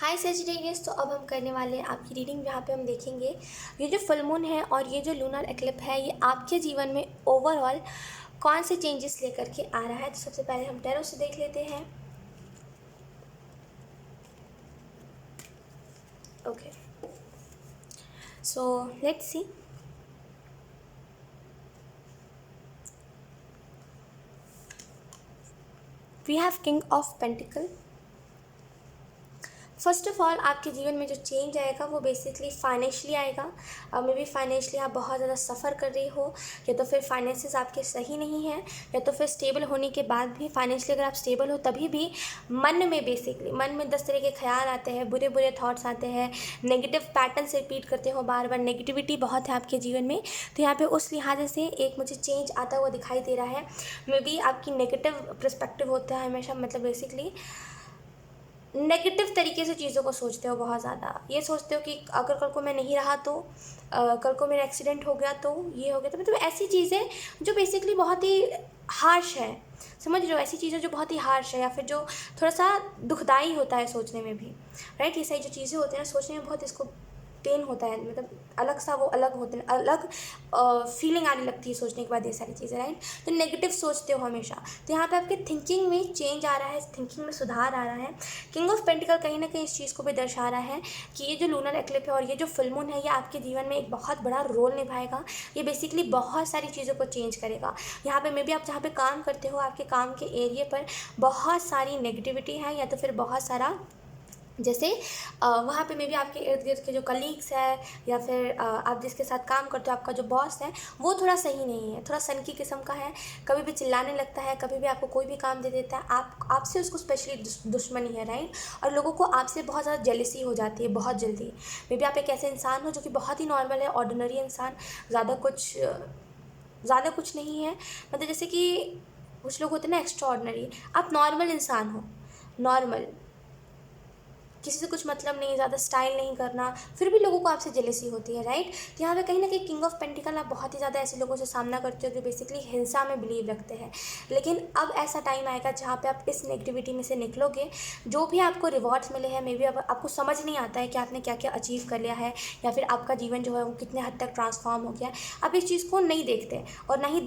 हाय Sagittarius. तो अब हम करने वाले हैं आपकी रीडिंग, जहाँ पे हम देखेंगे ये जो फुल मून है और ये जो लूनर एक्लिप है ये आपके जीवन में ओवरऑल कौन से चेंजेस लेकर के आ रहा है। तो सबसे पहले हम टैरो से देख लेते हैं। Okay, so let's see. We have king of pentacles. First of all आपके जीवन में जो चेंज आएगा वो बेसिकली फाइनेंशियली आएगा। मे बी फाइनेंशियली आप बहुत ज़्यादा सफ़र कर रही हो, या तो फिर फाइनेंसेस आपके सही नहीं हैं, या तो फिर स्टेबल होने के बाद भी फाइनेंशियली अगर आप स्टेबल हो तभी भी मन में बेसिकली 10 तरह के ख्याल आते हैं, बुरे बुरे थॉट्स आते हैं, नेगेटिव पैटर्न से रिपीट करते हो बार बार, नेगेटिविटी बहुत है आपके जीवन में। तो यहाँ पे उस लिहाज से एक मुझे चेंज आता हुआ दिखाई दे रहा है। मे बी आपकी नेगेटिव पर्सपेक्टिव होता है हमेशा, मतलब बेसिकली नेगेटिव तरीके से चीज़ों को सोचते हो बहुत ज़्यादा। ये सोचते हो कि अगर कल को मैं नहीं रहा तो कल को मेरा एक्सीडेंट हो गया तो ये हो गया, तो मतलब ऐसी चीज़ें जो बेसिकली बहुत ही हार्श है, समझ रहे हो, ऐसी चीज़ें जो बहुत ही हार्श है या फिर जो थोड़ा सा दुखदाई होता है सोचने में भी, राइट। ये सारी जो चीज़ें होती हैं सोचने में बहुत इसको पेन होता है, मतलब अलग सा वो अलग होते हैं, अलग फीलिंग आने लगती है सोचने के बाद ये सारी चीज़ें, राइट। तो नेगेटिव सोचते हो हमेशा। तो यहाँ पे आपके थिंकिंग में चेंज आ रहा है, थिंकिंग में सुधार आ रहा है। किंग ऑफ पेंटिकल कहीं ना कहीं इस चीज़ को भी दर्शा रहा है कि ये जो लूनर एक्लिप है और ये जो फुल मून है ये आपके जीवन में एक बहुत बड़ा रोल निभाएगा। ये बेसिकली बहुत सारी चीज़ों को चेंज करेगा। यहाँ पे मे बी आप जहाँ पे काम करते हो आपके काम के एरिया पर बहुत सारी नेगेटिविटी है, या तो फिर बहुत सारा जैसे वहाँ पे मे बी आपके इर्द गिर्द के जो कलीग्स है या फिर आप जिसके साथ काम करते हो, आपका जो बॉस है वो थोड़ा सही नहीं है, थोड़ा सन की किस्म का है, कभी भी चिल्लाने लगता है, कभी भी आपको कोई भी काम दे देता है, आपसे उसको स्पेशली दुश्मनी है, राइट। और लोगों को आपसे बहुत ज़्यादा जेलसी हो जाती है बहुत जल्दी। मे बी आप एक ऐसे इंसान हो जो कि बहुत ही नॉर्मल है, ऑर्डिनरी इंसान, ज़्यादा कुछ नहीं है, मतलब जैसे कि कुछ लोग होते हैं ना एक्स्ट्रा ऑर्डिनरी, आप नॉर्मल इंसान हो, नॉर्मल, किसी से कुछ मतलब नहीं, ज़्यादा स्टाइल नहीं करना, फिर भी लोगों को आपसे जेलसी होती है, राइट। तो यहाँ पे कहीं ना कहीं किंग ऑफ पेंटिकल आप बहुत ही ज़्यादा ऐसे लोगों से सामना करते हो जो बेसिकली हिंसा में बिलीव रखते हैं। लेकिन अब ऐसा टाइम आएगा जहाँ पे आप इस नेगेटिविटी में से निकलोगे। जो भी आपको रिवॉर्ड्स मिले हैं, मे बी अब आपको समझ नहीं आता है कि आपने क्या क्या अचीव कर लिया है, या फिर आपका जीवन जो है वो कितने हद तक ट्रांसफॉर्म हो गया है। आप इस चीज़ को नहीं देखते और ना ही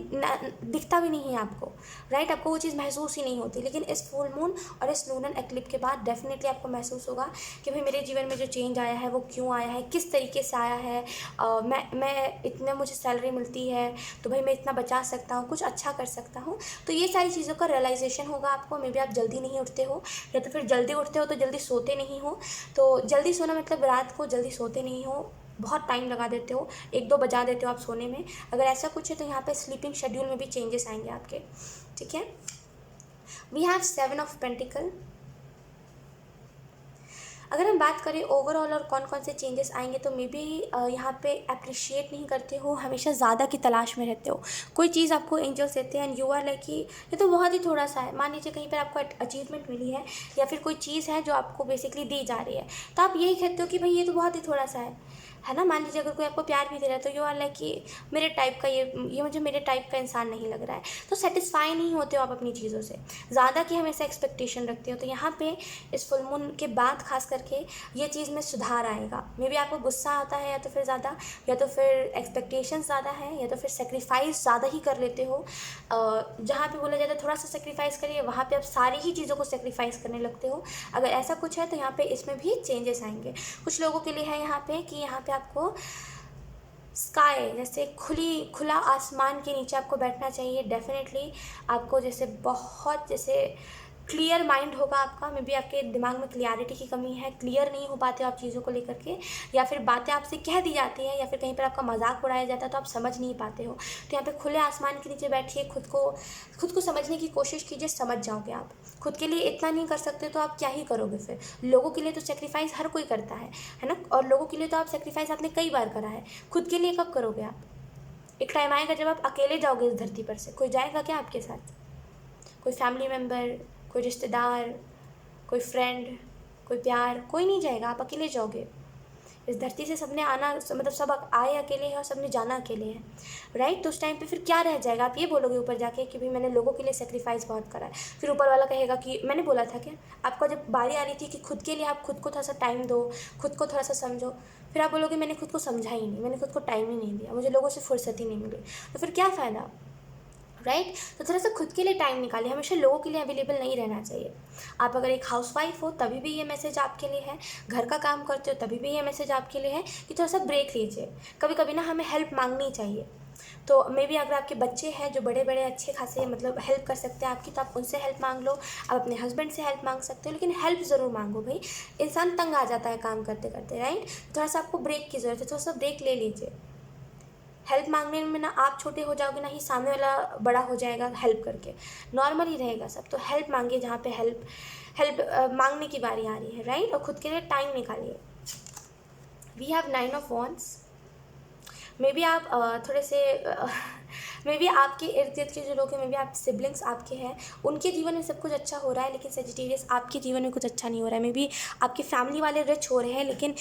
दिखता भी नहीं है आपको, राइट। आपको वो चीज़ महसूस ही नहीं होती। लेकिन इस फुल मून और इस लूनर एक्लिप के बाद डेफिनेटली आपको महसूस होगा कि भाई मेरे जीवन में जो चेंज आया है वो क्यों आया है, किस तरीके से आया है। मैं इतने मुझे सैलरी मिलती है तो भाई मैं इतना बचा सकता हूँ, कुछ अच्छा कर सकता हूँ। तो ये सारी चीज़ों का रियलाइजेशन होगा आपको। मे बी आप जल्दी नहीं उठते हो, या तो फिर जल्दी उठते हो तो जल्दी सोते नहीं हो। तो जल्दी सोना मतलब रात को जल्दी सोते नहीं हो, बहुत टाइम लगा देते हो, 1-2 बजा देते हो आप सोने में। अगर ऐसा कुछ है तो यहाँ पे स्लीपिंग शेड्यूल में भी चेंजेस आएंगे आपके, ठीक है। We have 7 of pentacles. अगर हम बात करें ओवरऑल और कौन कौन से चेंजेस आएंगे, तो मे बी यहाँ पे अप्रिशिएट नहीं करते हो, हमेशा ज़्यादा की तलाश में रहते हो। कोई चीज़ आपको एंजल्स देते हैं एंड यू आर लाइक कि ये तो बहुत ही थोड़ा सा है। मान लीजिए कहीं पर आपको अचीवमेंट मिली है, या फिर कोई चीज़ है जो आपको बेसिकली दी जा रही है, तो आप यही कहते हो कि भाई ये तो बहुत ही थोड़ा सा है ना। मान लीजिए अगर कोई आपको प्यार भी दे रहा है तो यू आर लाइक कि मेरे टाइप का ये मुझे मेरे टाइप का इंसान नहीं लग रहा है। तो सेटिस्फाई नहीं होते हो आप अपनी चीज़ों से, ज़्यादा की हमेशा एक्सपेक्टेशन रखते हो। तो यहाँ पे इस फुल मून के बाद खास करके ये चीज़ में सुधार आएगा। मे बी आपको गुस्सा आता है, या तो फिर ज़्यादा, या तो फिर एक्सपेक्टेशन ज़्यादा है, या तो फिर सेक्रीफाइस ज़्यादा ही कर लेते हो। जहाँ पे बोला जाता है थोड़ा सा सेक्रीफाइस करिए, वहाँ पे आप सारी ही चीज़ों को सेक्रीफाइस करने लगते हो। अगर ऐसा कुछ है तो यहाँ पे इसमें भी चेंजेस आएंगे। कुछ लोगों के लिए है यहाँ पे कि यहाँ पे आपको स्काई, जैसे खुला आसमान के नीचे आपको बैठना चाहिए। डेफिनेटली आपको जैसे बहुत जैसे क्लियर माइंड होगा आपका। मे बी आपके दिमाग में क्लियरिटी की कमी है, क्लियर नहीं हो पाते हो आप चीज़ों को लेकर के, या फिर बातें आपसे कह दी जाती हैं, या फिर कहीं पर आपका मजाक उड़ाया जाता है तो आप समझ नहीं पाते हो। तो यहाँ पे खुले आसमान के नीचे बैठिए, खुद को समझने की कोशिश कीजिए, समझ जाओगे आप। खुद के लिए इतना नहीं कर सकते तो आप क्या ही करोगे फिर। लोगों के लिए तो सेक्रीफाइस हर कोई करता है ना। और लोगों के लिए तो आप सेक्रीफाइस आपने कई बार करा है, खुद के लिए कब करोगे आप। एक टाइम आएगा जब आप अकेले जाओगे इस धरती पर से, कोई जाएगा क्या आपके साथ? कोई फैमिली मेम्बर, कोई रिश्तेदार, कोई फ्रेंड, कोई प्यार, कोई नहीं जाएगा, आप अकेले जाओगे। इस धरती से सबने आना, मतलब सब आए अकेले हैं और सबने जाना अकेले हैं, राइट। तो उस टाइम पे फिर क्या रह जाएगा? आप ये बोलोगे ऊपर जाके कि भाई मैंने लोगों के लिए सेक्रीफाइस बहुत करा है। फिर ऊपर वाला कहेगा कि मैंने बोला था क्या आपको, जब बारी आ रही थी कि खुद के लिए आप खुद को थोड़ा सा टाइम दो, खुद को थोड़ा सा समझो, फिर आप बोलोगे मैंने खुद को समझा ही नहीं, मैंने खुद को टाइम ही नहीं दिया, मुझे लोगों से फुर्सत ही नहीं मिली, तो फिर क्या फ़ायदा, राइट। तो थोड़ा सा खुद के लिए टाइम निकालिए, हमेशा लोगों के लिए अवेलेबल नहीं रहना चाहिए। आप अगर एक हाउसवाइफ हो तभी भी ये मैसेज आपके लिए है, घर का काम करते हो तभी भी ये मैसेज आपके लिए है कि थोड़ा सा ब्रेक लीजिए। कभी कभी ना हमें हेल्प मांगनी चाहिए। तो मे बी अगर आपके बच्चे हैं जो बड़े बड़े अच्छे खासे मतलब हेल्प कर सकते हैं आपकी, तो आप उनसे हेल्प मांग लो, आप अपने हस्बैंड से हेल्प मांग सकते हो, लेकिन हेल्प ज़रूर मांगो भाई। इंसान तंग आ जाता है काम करते करते, राइट। थोड़ा सा आपको ब्रेक की ज़रूरत है, थोड़ा सा ब्रेक ले लीजिए। हेल्प मांगने में ना आप छोटे हो जाओगे, ना ही सामने वाला बड़ा हो जाएगा हेल्प करके, नॉर्मल ही रहेगा सब। तो हेल्प मांगिए जहाँ पे हेल्प हेल्प मांगने की बारी आ रही है, राइट। और खुद के लिए टाइम निकालिए। We have 9 of wands. Maybe आप थोड़े से मे बी आपके इर्द गिर्द के जो लोग हैं, मे बी आप सिबलिंग्स आपके हैं, उनके जीवन में सब कुछ अच्छा हो रहा है, लेकिन सेजिटेरियस आपके जीवन में कुछ अच्छा नहीं हो रहा है। मे बी आपके फैमिली वाले रिच हो रहे हैं, लेकिन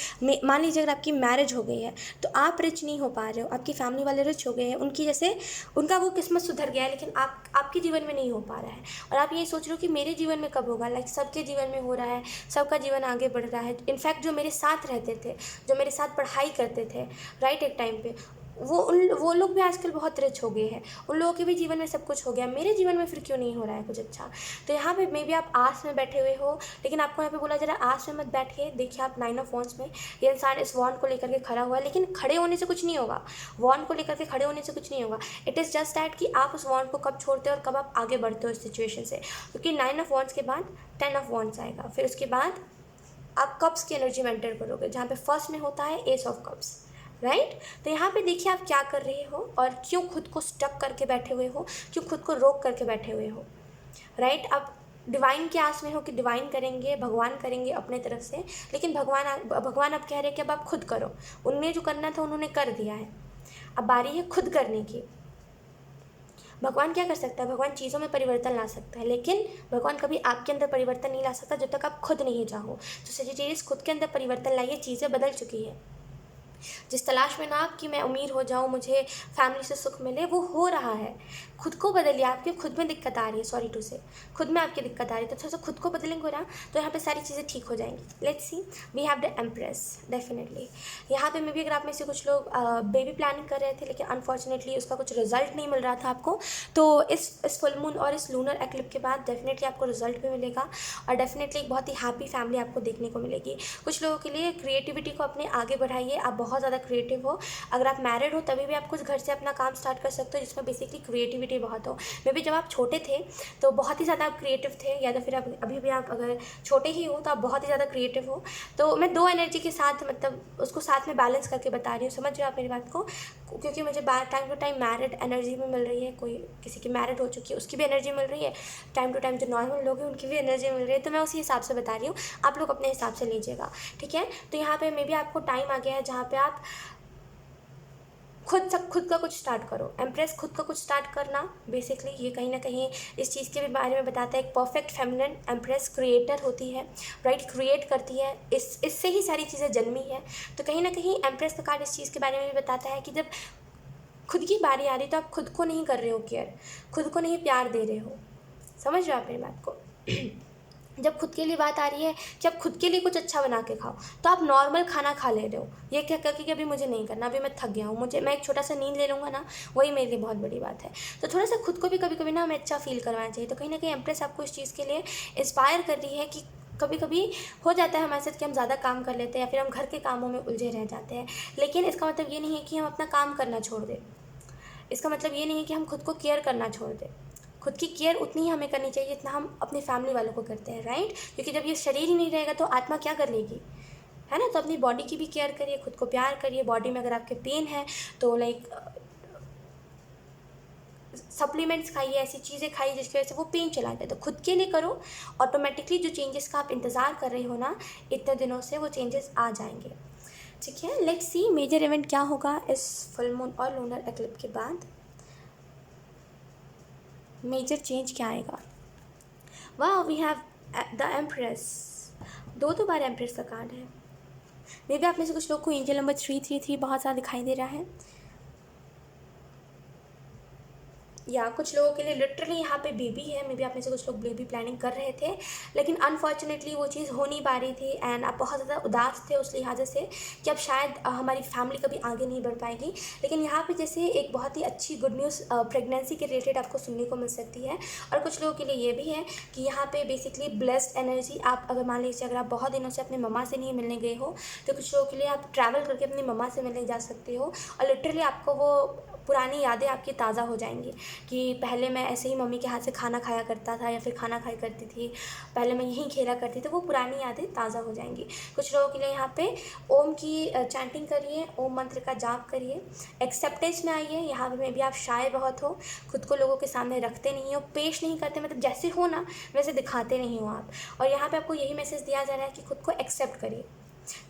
मान लीजिए अगर आपकी मैरिज हो गई है तो आप रिच नहीं हो पा रहे हो, आपकी फैमिली वाले रिच हो गए हैं, उनकी जैसे उनका वो किस्मत सुधर गया है, लेकिन आपके जीवन में नहीं हो पा रहा है। और आप ये सोच रहे हो कि मेरे जीवन में कब होगा, लाइक सबके जीवन में हो रहा है, सबका जीवन आगे बढ़ रहा है। इनफैक्ट जो मेरे साथ रहते थे, जो मेरे साथ पढ़ाई करते थे, राइट, एक टाइम पे वो लोग भी आजकल बहुत रिच हो गए हैं, उन लोगों के भी जीवन में सब कुछ हो गया, मेरे जीवन में फिर क्यों नहीं हो रहा है कुछ अच्छा। तो यहाँ पे मे बी आप आस में बैठे हुए हो, लेकिन आपको यहाँ पे बोला जा रहा है आस में मत बैठिए। देखिए आप 9 ऑफ वॉन्ड्स में ये इंसान इस वॉन्ड को लेकर के खड़ा हुआ है, लेकिन खड़े होने से कुछ नहीं होगा, वॉन्ड को लेकर के खड़े होने से कुछ नहीं होगा। इट इज़ जस्ट दैट कि आप उस वॉन्ड को कब छोड़ते हो और कब आप आगे बढ़ते हो इस सिचुएशन से। क्योंकि 9 ऑफ वॉन्ड्स के बाद 10 ऑफ वॉन्ड्स आएगा, फिर उसके बाद आप कप्स की एनर्जी में एंटर करोगे, जहाँ पे फर्स्ट में होता है एस ऑफ कप्स, राइट। तो यहाँ पे देखिए आप क्या कर रहे हो और क्यों खुद को स्टक करके बैठे हुए हो, क्यों खुद को रोक करके बैठे हुए हो, राइट। अब डिवाइन के आस में हो कि डिवाइन करेंगे, भगवान करेंगे अपने तरफ से, लेकिन भगवान अब कह रहे हैं कि अब आप खुद करो। उनने जो करना था उन्होंने कर दिया है, अब बारी है खुद करने की। भगवान क्या कर सकता है? भगवान चीज़ों में परिवर्तन ला सकता है, लेकिन भगवान कभी आपके अंदर परिवर्तन नहीं ला सकता जब तक आप खुद नहीं चाहो। तो सजिटेरियस खुद के अंदर परिवर्तन लाइए, चीज़ें बदल चुकी है। जिस तलाश में ना आप कि मैं अमीर हो जाऊँ, मुझे फैमिली से सुख मिले, वो हो रहा है। खुद को बदलिए, आपके खुद में दिक्कत आ रही है, सॉरी टू से, खुद में आपकी दिक्कत आ रही है, तो थोड़ा सा खुद को बदलेंगे ना, तो यहाँ पे सारी चीज़ें ठीक हो जाएंगी। Let's see, we have the empress. Definitely यहाँ पे मे भी अगर आप में से कुछ लोग बेबी प्लानिंग कर रहे थे, लेकिन अनफॉर्चुनेटली उसका कुछ रिजल्ट नहीं मिल रहा था आपको, तो इस फुल मून और इस लूनर एक्लिप के बाद डेफिनेटली आपको रिजल्ट भी मिलेगा, और डेफिनेटली एक बहुत ही हैप्पी फैमिली आपको देखने को मिलेगी। कुछ लोगों के लिए क्रिएटिविटी को अपने आगे बढ़ाइए, आप बहुत ज़्यादा क्रिएटिव हो। अगर आप मैरिड हो तभी भी आप कुछ घर से अपना काम स्टार्ट कर सकते हो जिसमें बेसिकली क्रिएटिविटी बहुत हो। मे बी जब आप छोटे थे तो बहुत ही ज़्यादा आप क्रिएटिव थे, या तो फिर आप अभी भी आप अगर छोटे ही हो तो आप बहुत ही ज़्यादा क्रिएटिव हो। तो मैं दो एनर्जी के साथ मतलब उसको साथ में बैलेंस करके बता रही हूँ, समझ रहे हो आप मेरी बात को, क्योंकि मुझे time to time married energy भी मिल रही है, कोई किसी की मैरिड हो चुकी है उसकी भी एनर्जी मिल रही है, टाइम टू टाइम जो नॉर्मल लोग हैं उनकी भी एनर्जी मिल रही है। तो मैं उसी हिसाब से बता रही हूँ, आप लोग अपने हिसाब से लीजिएगा, ठीक है। तो यहाँ पे मे बी आपको टाइम आ गया है जहाँ पे आप खुद का कुछ स्टार्ट करो। एम्प्रेस खुद का कुछ स्टार्ट करना, बेसिकली ये कहीं ना कहीं इस चीज़ के भी बारे में बताता है। एक परफेक्ट फेमिनिन एम्प्रेस क्रिएटर होती है, राइट, क्रिएट करती है, इससे ही सारी चीज़ें जन्मी है। तो कहीं ना कहीं एम्प्रेस का कार्ड इस चीज़ के बारे में भी बताता है कि जब खुद की बारी आ रही तो आप खुद को नहीं कर रहे हो केयर, खुद को नहीं प्यार दे रहे हो, समझ रहे हो आप मेरी बात को। जब खुद के लिए बात आ रही है कि आप खुद के लिए कुछ अच्छा बना के खाओ, तो आप नॉर्मल खाना खा ले रहे हो, ये क्या करके कि अभी मुझे नहीं करना, अभी मैं थक गया हूँ, मैं एक छोटा सा नींद ले लूँगा ना, वही मेरे लिए बहुत बड़ी बात है। तो थोड़ा सा खुद को भी कभी कभी ना हमें अच्छा फील करवाना चाहिए। तो कहीं ना कहीं एम्प्रेस आपको इस चीज़ के लिए इंस्पायर कर रही है कि कभी कभी हो जाता है हमारे साथ कि हम ज़्यादा काम कर लेते हैं या फिर हम घर के कामों में उलझे रह जाते हैं, लेकिन इसका मतलब ये नहीं है कि हम अपना काम करना छोड़ दें, इसका मतलब ये नहीं है कि हम खुद को केयर करना छोड़ दें। खुद की केयर उतनी ही हमें करनी चाहिए जितना हम अपनी फैमिली वालों को करते हैं, राइट। क्योंकि जब ये शरीर ही नहीं रहेगा तो आत्मा क्या कर लेगी, है ना। तो अपनी बॉडी की भी केयर करिए, खुद को प्यार करिए। बॉडी में अगर आपके पेन है तो लाइक सप्लीमेंट्स खाइए, ऐसी चीज़ें खाइए जिसकी वजह से वो पेन चला जाए। तो खुद के लिए करो, ऑटोमेटिकली जो चेंजेस का आप इंतज़ार कर रहे हो ना इतने दिनों से, वो चेंजेस आ जाएंगे, ठीक है। लेट्स सी मेजर इवेंट क्या होगा इस फुल मून और लूनर एक्लिप्स के बाद, मेजर चेंज क्या आएगा। वाह, वी हैव द एम्प्रेस, दो बार एम्प्रेस का कार्ड है। मे भी आप में से कुछ लोग को एंजल नंबर 333 बहुत ज़्यादा दिखाई दे रहा है, या कुछ लोगों के लिए लिटरली यहाँ पे बेबी है। मे बी आप में से कुछ लोग बेबी प्लानिंग कर रहे थे, लेकिन अनफॉर्चुनेटली वो चीज़ हो नहीं पा रही थी एंड आप बहुत ज़्यादा उदास थे उस लिहाज से कि अब शायद हमारी फैमिली कभी आगे नहीं बढ़ पाएगी। लेकिन यहाँ पे जैसे एक बहुत ही अच्छी गुड न्यूज़ प्रेगनेंसी के रिलेटेड आपको सुनने को मिल सकती है। और कुछ लोगों के लिए ये भी है कि यहाँ पे बेसिकली ब्लेस्ड एनर्जी, आप अगर मान लीजिए अगर आप बहुत दिनों से अपने मम्मा से नहीं मिलने गए हो, तो कुछ लोगों के लिए आप ट्रैवल करके अपनी मम्मा से मिलने जा सकते हो और लिटरली आपको वो पुरानी यादें आपकी ताज़ा हो जाएंगी कि पहले मैं ऐसे ही मम्मी के हाथ से खाना खाया करता था या फिर खाना खाया करती थी, पहले मैं यहीं खेला करती थी, वो पुरानी यादें ताज़ा हो जाएंगी। कुछ लोगों के लिए यहाँ पे ओम की चैंटिंग करिए, ओम मंत्र का जाप करिए, एक्सेप्टेंस में आइए। यहाँ पे भी आप शाय बहुत हो, खुद को लोगों के सामने रखते नहीं हो, पेश नहीं करते, मतलब जैसे हो ना वैसे दिखाते नहीं हो आप। और यहाँ पर आपको यही मैसेज दिया जा रहा है कि खुद को एक्सेप्ट करिए।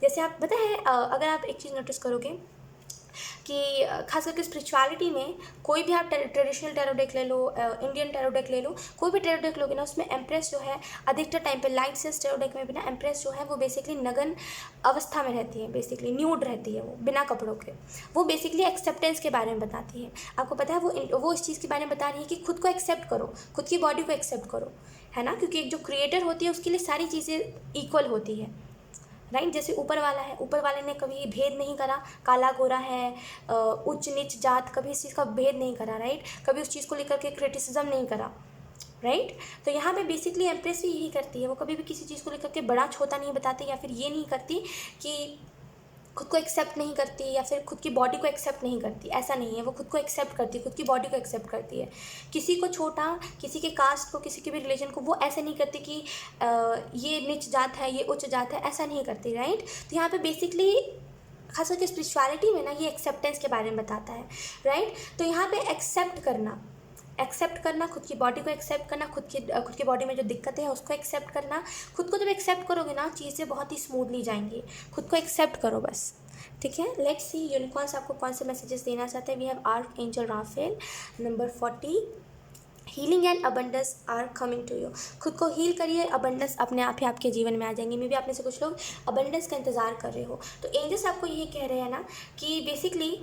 जैसे आप पता है अगर आप एक चीज़ नोटिस करोगे कि खास करके स्पिरिचुअलिटी में कोई भी आप ट्रेडिशनल टैरो डेक ले लो, इंडियन टैरो डेक ले लो, कोई भी टैरो डेक लोगे ना, उसमें एम्प्रेस जो है अधिकतर टाइम पे लाइट सेंस टैरो डेक में भी ना एम्प्रेस जो है वो बेसिकली नगन अवस्था में रहती है, बेसिकली न्यूड रहती है, वो बिना कपड़ों के। वो बेसिकली एक्सेप्टेंस के बारे में बताती है। आपको पता है वो इस चीज़ के बारे में बता रही है कि खुद को एक्सेप्ट करो, खुद की बॉडी को एक्सेप्ट करो, है ना, क्योंकि एक जो क्रिएटर होती है उसके लिए सारी चीज़ें इक्वल होती है, राइट। जैसे ऊपर वाला है, ऊपर वाले ने कभी भेद नहीं करा, काला गोरा है, उच्च नीच जात, कभी इस चीज़ का भेद नहीं करा, राइट। कभी उस चीज़ को लेकर के क्रिटिसिज्म नहीं करा, राइट। तो यहाँ पे बेसिकली एम्प्रेस भी यही करती है, वो कभी भी किसी चीज़ को लेकर के बड़ा छोटा नहीं बताती, या फिर ये नहीं करती कि खुद को एक्सेप्ट नहीं करती या फिर खुद की बॉडी को एक्सेप्ट नहीं करती, ऐसा नहीं है। वो खुद को एक्सेप्ट करती है, खुद की बॉडी को एक्सेप्ट करती है। किसी को छोटा, किसी के कास्ट को, किसी के भी रिलीजन को वो ऐसे नहीं करती कि ये नीच जात है, ये उच्च जात है, ऐसा नहीं करती, राइट। तो यहाँ पे बेसिकली खास करके स्पिरिचुअलिटी में ना ये एक्सेप्टेंस के बारे में बताता है, राइट। तो यहाँ पे एक्सेप्ट करना, खुद की बॉडी को एक्सेप्ट करना, खुद की बॉडी में जो दिक्कतें हैं उसको एक्सेप्ट करना। खुद को जब एक्सेप्ट करोगे ना चीज़ें बहुत ही स्मूथली जाएंगी। खुद को एक्सेप्ट करो बस, ठीक है। लेट्स सी यूनिकॉर्न्स आपको कौन से मैसेजेस देना चाहते हैं। We have archangel Raphael number 40, healing and abundance are coming to you. खुद को हील करिए, अबंडेंस अपने आप ही आपके जीवन में आ जाएंगे। मे भी आप में से कुछ लोग अबंडेंस का इंतजार कर रहे हो, तो एंजल्स आपको यही कह रहे हैं ना कि बेसिकली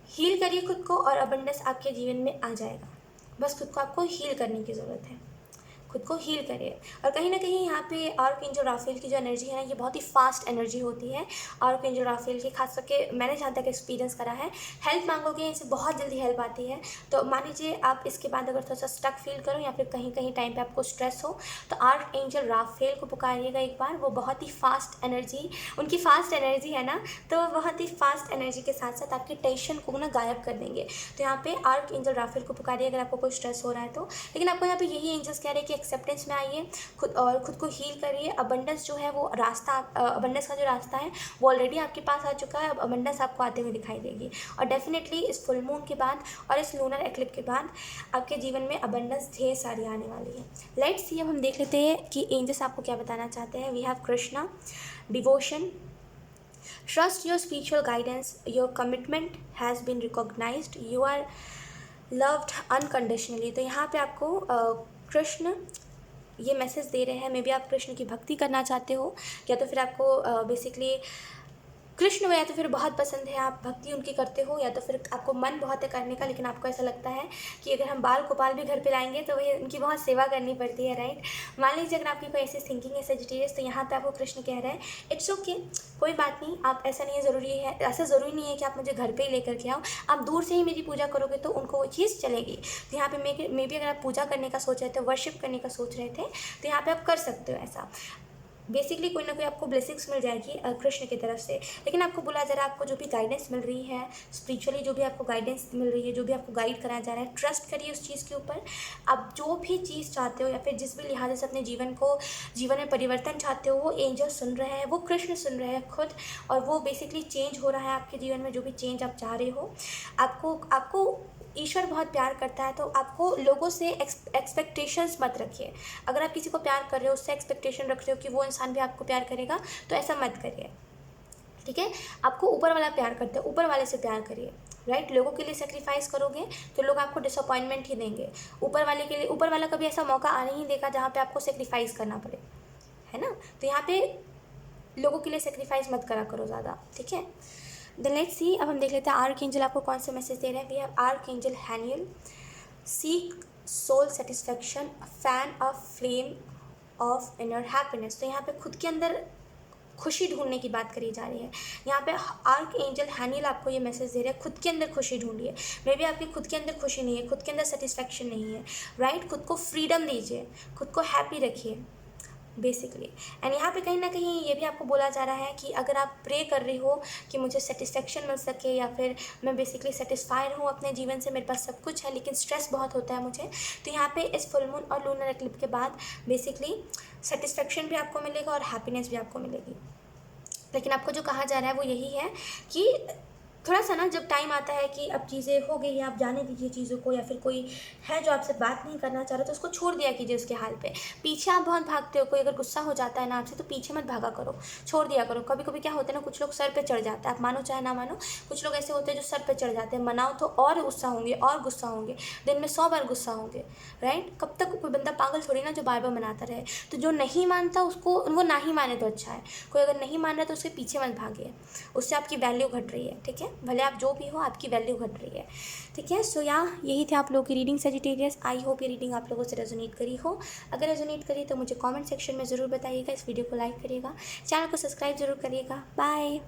हील करिए खुद को और अबंडेंस आपके जीवन में आ जाएगा। बस खुद को आपको हील करने की ज़रूरत है, खुद को हील करिए। और कहीं ना कहीं यहाँ पे आर्क एंजल राफेल की जो एनर्जी है ना, ये बहुत ही फास्ट एनर्जी होती है। आर्क एंजल राफेल की खास करके मैंने जहाँ तक एक्सपीरियंस करा है, हेल्प मांगोगे इनसे बहुत जल्दी हेल्प आती है। तो मान लीजिए आप इसके बाद अगर थोड़ा सा स्टक फील करो या फिर कहीं कहीं टाइम पे आपको स्ट्रेस हो, तो आर्क एंजल राफेल को पुकारिएगा एक बार। वो बहुत ही फास्ट एनर्जी, उनकी फास्ट एनर्जी है ना, तो वो बहुत ही फास्ट एनर्जी के साथ साथ आपकी टेंशन को ना गायब कर देंगे। तो यहाँ पे आर्क एंजल राफेल को पुकारिए अगर आपको कोई स्ट्रेस हो रहा है तो। लेकिन आपको यहाँ पे यही एंजल्स कह रहे हैं कि एक्सेप्टेंस में आइए खुद को हील करिए। अबंडेंस जो है वो रास्ता, अबंडेंस का जो रास्ता है वो ऑलरेडी आपके पास आ चुका है। अब अबंडेंस आपको आते हुए दिखाई देगी और डेफिनेटली इस फुल मून के बाद और इस लूनर एक्लिप्स के बाद आपके जीवन में अबंडेंस ढेर सारी आने वाली है। लेट्स सी, अब हम देख लेते हैं कि एंजल्स आपको क्या बताना चाहते हैं। We have Krishna, devotion, trust your spiritual guidance, your commitment has been recognised, you are loved unconditionally. तो यहाँ पे आपको कृष्ण ये मैसेज दे रहे हैं। मे बी आप कृष्ण की भक्ति करना चाहते हो, या तो फिर आपको बेसिकली कृष्ण या तो फिर बहुत पसंद है, आप भक्ति उनकी करते हो, या तो फिर आपको मन बहुत है करने का, लेकिन आपको ऐसा लगता है कि अगर हम बाल गोपाल भी घर पे लाएंगे तो वही उनकी बहुत सेवा करनी पड़ती है, राइट। मान लीजिए अगर आपकी कोई ऐसी थिंकिंग है सजिटेरियस, तो यहाँ पे आपको कृष्ण कह रहे हैं इट्स ओके, कोई बात नहीं, आप ऐसा नहीं है, ज़रूरी है, ऐसा ज़रूरी नहीं है कि आप मुझे घर पर ही लेकर के आओ, आप दूर से ही मेरी पूजा करोगे तो उनको वो चीज़ चलेगी। तो यहाँ पे मे बी अगर आप पूजा करने का सोच रहे थे, वर्शिप करने का सोच रहे थे, तो यहाँ पर आप कर सकते हो ऐसा। बेसिकली कोई ना कोई आपको ब्लेसिंग्स मिल जाएगी कृष्ण की तरफ से। लेकिन आपको बोला जा रहा है, आपको जो भी गाइडेंस मिल रही है स्पिरिचुअली, जो भी आपको गाइडेंस मिल रही है, जो भी आपको गाइड कराया जा रहा है, ट्रस्ट करिए उस चीज़ के ऊपर। आप जो भी चीज़ चाहते हो या फिर जिस भी लिहाज से अपने जीवन में परिवर्तन चाहते हो, वो एंजल सुन रहे हैं, वो कृष्ण सुन रहे हैं खुद, और वो बेसिकली चेंज हो रहा है आपके जीवन में। जो भी चेंज आप चाह रहे हो, आपको ईश्वर बहुत प्यार करता है, तो आपको लोगों से एक्सपेक्टेशंस मत रखिए। अगर आप किसी को प्यार कर रहे हो, उससे एक्सपेक्टेशन रख रहे हो कि वो इंसान भी आपको प्यार करेगा, तो ऐसा मत करिए, ठीक है। आपको ऊपर वाला प्यार करते हैं, ऊपर वाले से प्यार करिए, राइट। लोगों के लिए सेक्रीफाइस करोगे तो लोग आपको डिसअपॉइंटमेंट ही देंगे। ऊपर वाले के लिए ऊपर वाला कभी ऐसा मौका आने ही देगा जहाँ पे आपको सेक्रीफाइस करना पड़े, है ना। तो यहाँ पे लोगों के लिए सेक्रीफाइस मत करा करो ज़्यादा, ठीक है। देन लेट्स सी, अब हम देख लेते हैं आर्कएंजल आपको कौन से मैसेज दे रहे हैं। We have archangel Haniel, seek soul satisfaction, fan a flame of inner happiness. तो यहाँ पे खुद के अंदर खुशी ढूंढने की बात करी जा रही है। यहाँ पे आर्क एंजल हैनियल आपको ये मैसेज दे रहे हैं, खुद के अंदर खुशी ढूंढिए। मे बी आपकी खुद के अंदर खुशी नहीं है, खुद के अंदर सेटिस्फेक्शन नहीं है, राइट। खुद को फ्रीडम दीजिए, खुद को हैप्पी रखिए बेसिकली। एंड यहाँ पे कहीं ना कहीं ये भी आपको बोला जा रहा है कि अगर आप प्रे कर रही हो कि मुझे सेटिस्फेक्शन मिल सके, या फिर मैं बेसिकली सेटिस्फाइड हूँ अपने जीवन से, मेरे पास सब कुछ है लेकिन स्ट्रेस बहुत होता है मुझे, तो यहाँ पे इस फुल मून और लूनर एक्लिप्स के बाद बेसिकली सेटिस्फेक्शन भी आपको मिलेगा और हैप्पीनेस भी आपको मिलेगी। लेकिन आपको जो कहा जा रहा है वो यही है कि थोड़ा सा ना, जब टाइम आता है कि अब चीज़ें हो गई हैं, आप जाने दीजिए चीज़ों को, या फिर कोई है जो आपसे बात नहीं करना चाह रहा तो उसको छोड़ दिया कीजिए उसके हाल पे। पीछे आप बहुत भागते हो, कोई अगर गुस्सा हो जाता है ना आपसे तो पीछे मत भागा करो, छोड़ दिया करो। कभी कभी क्या होता है ना, कुछ लोग सर पे चढ़ जाता है, आप मानो चाहे ना मानो, कुछ लोग ऐसे होते हैं जो सर पे चढ़ जाते हैं। मनाओ तो और गुस्सा होंगे और गुस्सा होंगे, दिन में 100 बार गुस्सा होंगे, राइट। कब तक कोई बंदा पागल थोड़ी ना जो बार बार मनाता रहे। तो जो नहीं मानता उसको वो ना ही माने तो अच्छा है। कोई अगर नहीं मान रहा तो उसके पीछे मत भागिए, उससे आपकी वैल्यू घट रही है, ठीक है। भले आप जो भी हो, आपकी वैल्यू घट रही है, ठीक है। सो यही थे आप लोगों की रीडिंग सजिटेरियस। आई होप ये रीडिंग आप लोगों से रेजोनेट करी हो। अगर रेजोनेट करी तो मुझे कमेंट सेक्शन में ज़रूर बताइएगा, इस वीडियो को लाइक करिएगा, चैनल को सब्सक्राइब जरूर करिएगा। बाय।